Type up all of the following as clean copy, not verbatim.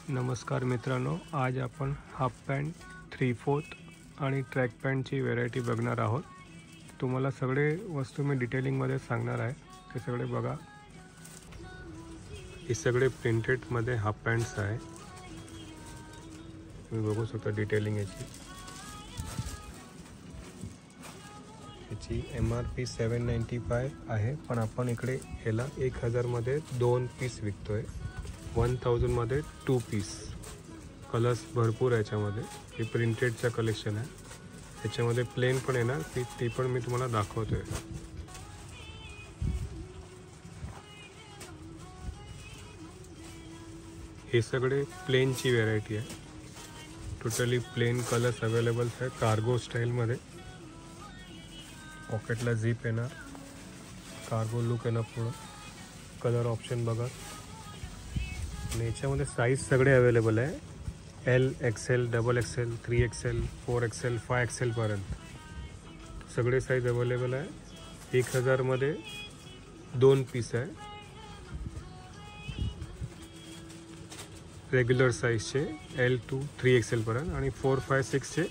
नमस्कार मित्रांनो, आज आपण हाफ पॅन्ट 3/4 आणि ट्रॅक पॅन्टची व्हेरायटी बघणार आहोत। तुम्हाला सगळे वस्तू मी डिटेलिंगमध्ये सांगणार आहे, ते सगळे बघा। हे सगळे प्रिंटेडमध्ये हाफ पॅन्ट्स आहे, तुम्ही बघू शकता डिटेलिंग याची। याची MRP 795 आहे, पण आपण इकडे याला 1000 मध्ये 2 पीस विकतोय। 1000 मध्ये 2 पीस। कलर्स भरपूर आहे याच्यामध्ये। हे प्रिंटेडचं कलेक्शन आहे, याच्यामध्ये प्लेन पण येणार, ती पण मी तुम्हाला दाखवतोय। हे सगळे प्लेनची व्हेरायटी आहे, टोटली प्लेन कलर्स अवेलेबल आहे। कार्गो स्टाईलमध्ये पॉकेटला झिप येणार, कार्गो लुक येणार पूर्ण। कलर ऑप्शन बघा, आणि याच्यामध्ये साईज सगळे अवेलेबल आहे। L, XL, XXL, 3XL, 4XL, 5XL पर्यंत सगळे साईज अवेलेबल आहे। 1000 मध्ये 2 पीस आहे। रेग्युलर साईजचे L to 3XL पर्यंत, आणि 4, 5, 6चे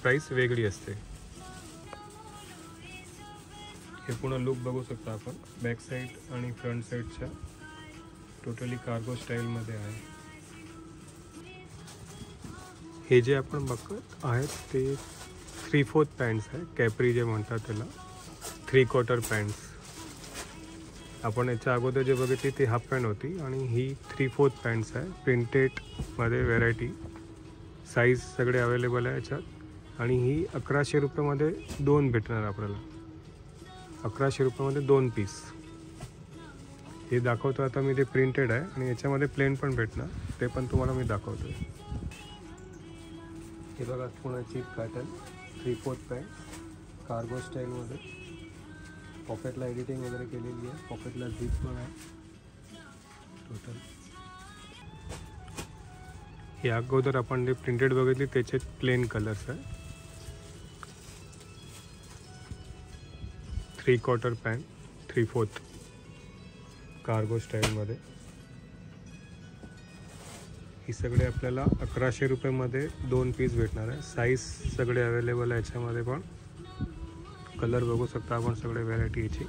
प्राइस वेगळी असते। हे पूर्ण लुक बघू शकता आपण, बॅक साईड आणि फ्रंट साईडच्या टोटली कार्गो स्टाईलमध्ये आहे। हे जे आपण बघत आहेत ते 3/4 पॅन्ट्स आहे, कॅपरी जे म्हणतात त्याला, 3/4 पॅन्ट्स। आपण याच्या अगोदर जे बघितली ती हाफ पॅन्ट होती, आणि ही 3/4 पॅन्ट्स आहे, प्रिंटेडमध्ये व्हेरायटी। साईज सगळे अवेलेबल आहे याच्यात, आणि ही 1100 रुपयामध्ये 2 भेटणार आपल्याला। 1100 रुपयामध्ये 2 पीस। हे दाखवतो आता मी, ते प्रिंटेड आहे, आणि याच्यामध्ये प्लेन पण भेटणार, ते पण तुम्हाला मी दाखवतोय। हे बघा पुन्हा चीप पॅटर्न, 3/4 पॅन्ट कार्गो स्टाईलमध्ये। पॉकेटला एडिटिंग वगैरे केलेली आहे, पॉकेटला झिप पण आहे टोटल। हे अगोदर आपण जे प्रिंटेड बघितली त्याचे प्लेन कलर्स आहे। 3/4 पॅन्ट 3/4 कार्गो स्टाईलमध्ये। ही सगळे आपल्याला 1100 रुपयामध्ये 2 पीस भेटणार आहे। साईज सगळे अवेलेबल आहे याच्यामध्ये, पण कलर बघू शकता आपण सगळे व्हेरायटी याची।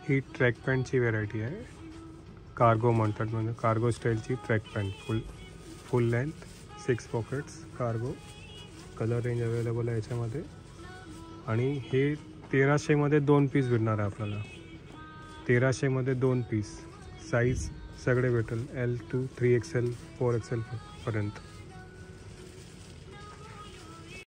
ही ट्रॅक पॅन्टची व्हेरायटी आहे, कार्गो म्हणतात, म्हणजे कार्गो स्टाईलची track pant. Full length, 6 pockets, cargo. Colour range available आहे याच्यामध्ये, आणि हे 1300 मध्ये 2 पीस भेटणार आहे आपल्याला। 1300 मध्ये 2 पीस। साईज सगळे भेटेल, L to 3XL, 4XL पर्यंत।